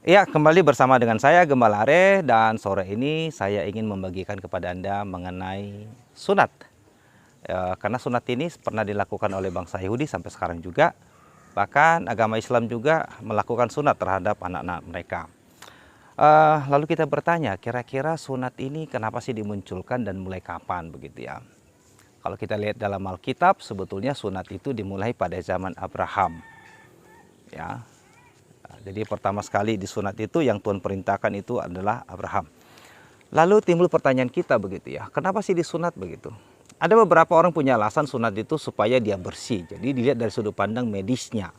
Ya, kembali bersama dengan saya Gembala Are, dan sore ini saya ingin membagikan kepada Anda mengenai sunat. Karena sunat ini pernah dilakukan oleh bangsa Yahudi sampai sekarang juga. Bahkan agama Islam juga melakukan sunat terhadap anak-anak mereka. Lalu kita bertanya, kira-kira sunat ini kenapa sih dimunculkan dan mulai kapan begitu ya? Kalau kita lihat dalam Alkitab, sebetulnya sunat itu dimulai pada zaman Abraham. Ya, jadi pertama sekali disunat itu yang Tuhan perintahkan itu adalah Abraham. Lalu timbul pertanyaan kita begitu ya, kenapa sih disunat begitu? Ada beberapa orang punya alasan sunat itu supaya dia bersih. Jadi dilihat dari sudut pandang medisnya.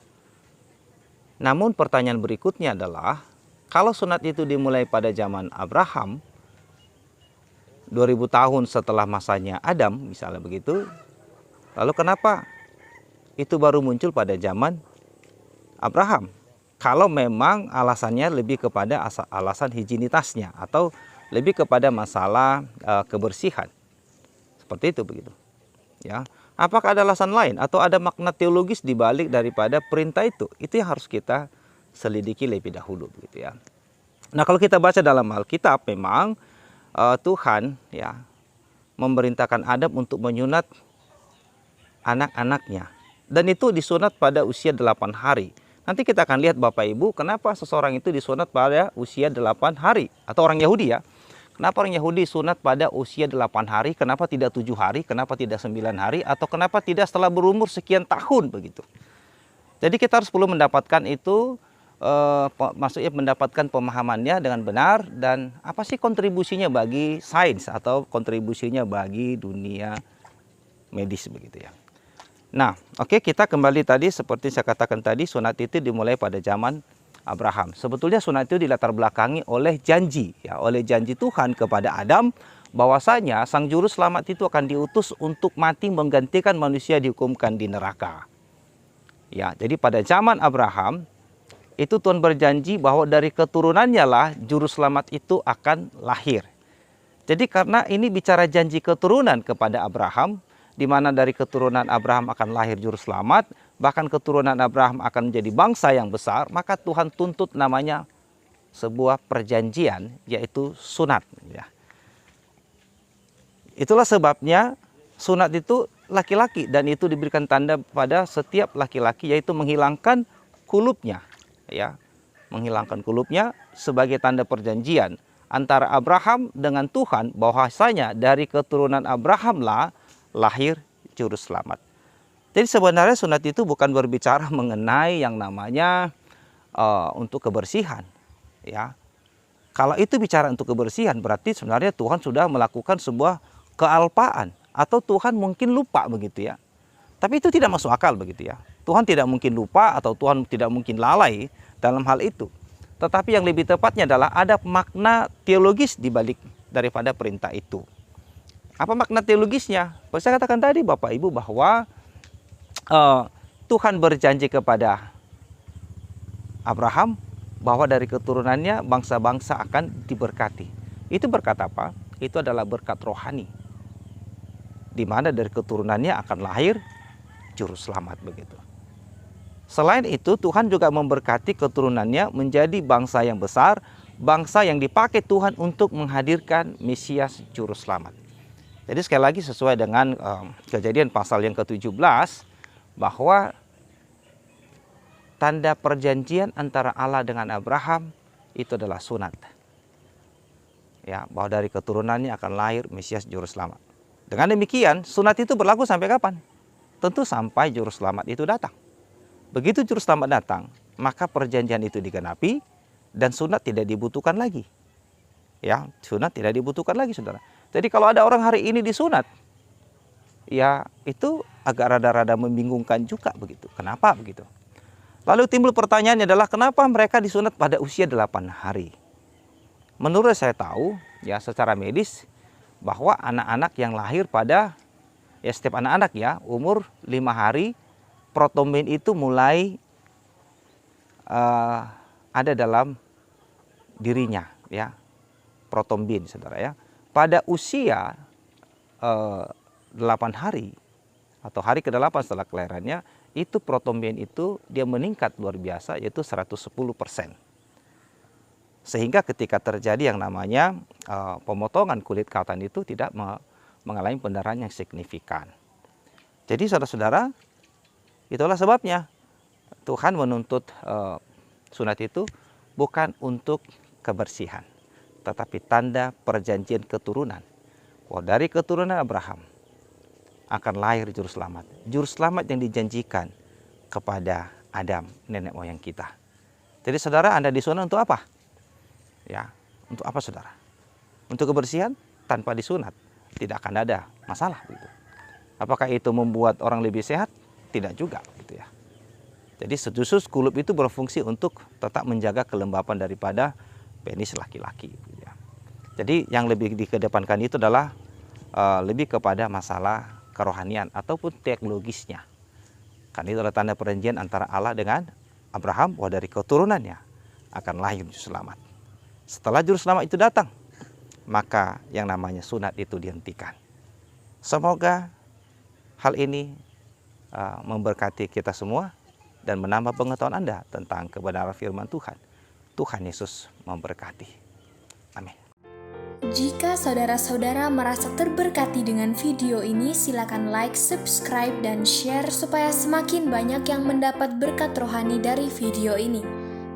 Namun pertanyaan berikutnya adalah, kalau sunat itu dimulai pada zaman Abraham, 2000 tahun setelah masanya Adam misalnya begitu, lalu kenapa itu baru muncul pada zaman Abraham? Kalau memang alasannya lebih kepada alasan higienitasnya atau lebih kepada masalah kebersihan, seperti itu begitu. Ya, apakah ada alasan lain atau ada makna teologis di balik daripada perintah itu? Itu yang harus kita selidiki lebih dahulu, begitu ya. Nah, kalau kita baca dalam Alkitab, memang Tuhan ya memerintahkan Adam untuk menyunat anak-anaknya, dan itu disunat pada usia 8 hari. Nanti kita akan lihat Bapak Ibu, kenapa seseorang itu disunat pada usia 8 hari. Atau orang Yahudi ya. Kenapa orang Yahudi sunat pada usia 8 hari, kenapa tidak 7 hari, kenapa tidak 9 hari, atau kenapa tidak setelah berumur sekian tahun begitu. Jadi kita harus perlu mendapatkan itu, maksudnya mendapatkan pemahamannya dengan benar, dan apa sih kontribusinya bagi sains atau kontribusinya bagi dunia medis begitu ya. Nah, oke, kita kembali tadi seperti saya katakan tadi, sunat itu dimulai pada zaman Abraham. Sebetulnya sunat itu dilatar belakangi oleh janji, ya, oleh janji Tuhan kepada Adam bahwasanya sang juru selamat itu akan diutus untuk mati menggantikan manusia dihukumkan di neraka. Ya, jadi pada zaman Abraham itu Tuhan berjanji bahwa dari keturunannya lah juru selamat itu akan lahir. Jadi karena ini bicara janji keturunan kepada Abraham, di mana dari keturunan Abraham akan lahir juru selamat, bahkan keturunan Abraham akan menjadi bangsa yang besar, maka Tuhan tuntut namanya sebuah perjanjian, yaitu sunat. Ya. Itulah sebabnya sunat itu laki-laki, dan itu diberikan tanda pada setiap laki-laki, yaitu menghilangkan kulupnya, ya, menghilangkan kulupnya sebagai tanda perjanjian antara Abraham dengan Tuhan, bahwasanya dari keturunan Abraham lah lahir juru selamat. Jadi sebenarnya sunat itu bukan berbicara mengenai yang namanya untuk kebersihan, ya. Kalau itu bicara untuk kebersihan, berarti sebenarnya Tuhan sudah melakukan sebuah kealpaan, atau Tuhan mungkin lupa begitu ya. Tapi itu tidak masuk akal begitu ya. Tuhan tidak mungkin lupa atau Tuhan tidak mungkin lalai dalam hal itu. Tetapi yang lebih tepatnya adalah ada makna teologis di balik daripada perintah itu. Apa makna teologisnya? Saya katakan tadi Bapak Ibu bahwa Tuhan berjanji kepada Abraham bahwa dari keturunannya bangsa-bangsa akan diberkati. Itu berkat apa? Itu adalah berkat rohani, di mana dari keturunannya akan lahir juru selamat begitu. Selain itu Tuhan juga memberkati keturunannya menjadi bangsa yang besar, bangsa yang dipakai Tuhan untuk menghadirkan Mesias juru selamat. Jadi sekali lagi sesuai dengan Kejadian pasal yang ke-17, bahwa tanda perjanjian antara Allah dengan Abraham itu adalah sunat. Ya, bahwa dari keturunannya akan lahir Mesias juru selamat. Dengan demikian sunat itu berlaku sampai kapan? Tentu sampai juru selamat itu datang. Begitu juru selamat datang, maka perjanjian itu digenapi dan sunat tidak dibutuhkan lagi. Ya, sunat tidak dibutuhkan lagi, saudara. Jadi kalau ada orang hari ini disunat, ya itu agak rada-rada membingungkan juga begitu. Kenapa begitu? Lalu timbul pertanyaannya adalah kenapa mereka disunat pada usia 8 hari? Menurut saya tahu ya secara medis bahwa anak-anak yang lahir pada, ya setiap anak-anak ya umur 5 hari, protombin itu mulai ada dalam dirinya, ya, protombin, saudara ya. Pada usia 8 hari atau hari ke-8 setelah kelahirannya, itu protombin itu dia meningkat luar biasa, yaitu 110%. Sehingga ketika terjadi yang namanya pemotongan kulit katan itu tidak mengalami pendarahan yang signifikan. Jadi saudara-saudara, itulah sebabnya Tuhan menuntut sunat itu bukan untuk kebersihan, tetapi tanda perjanjian keturunan. Bahwa dari keturunan Abraham akan lahir juru selamat. Juru selamat yang dijanjikan kepada Adam, nenek moyang kita. Jadi saudara, Anda disunat untuk apa? Ya, untuk apa saudara? Untuk kebersihan? Tanpa disunat tidak akan ada masalah gitu. Apakah itu membuat orang lebih sehat? Tidak juga gitu ya. Jadi justru kulup itu berfungsi untuk tetap menjaga kelembapan daripada penis laki-laki gitu ya. Jadi yang lebih dikedepankan itu adalah lebih kepada masalah kerohanian ataupun teknologisnya. Karena itu adalah tanda perjanjian antara Allah dengan Abraham, bahwa dari keturunannya akan lahir juru selamat. Setelah juru selamat itu datang, maka yang namanya sunat itu dihentikan. Semoga hal ini memberkati kita semua dan menambah pengetahuan Anda tentang kebenaran firman Tuhan. Tuhan Yesus memberkati. Amin. Jika saudara-saudara merasa terberkati dengan video ini, silakan like, subscribe, dan share supaya semakin banyak yang mendapat berkat rohani dari video ini.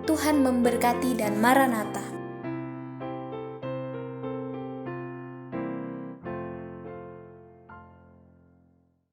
Tuhan memberkati dan Maranatha.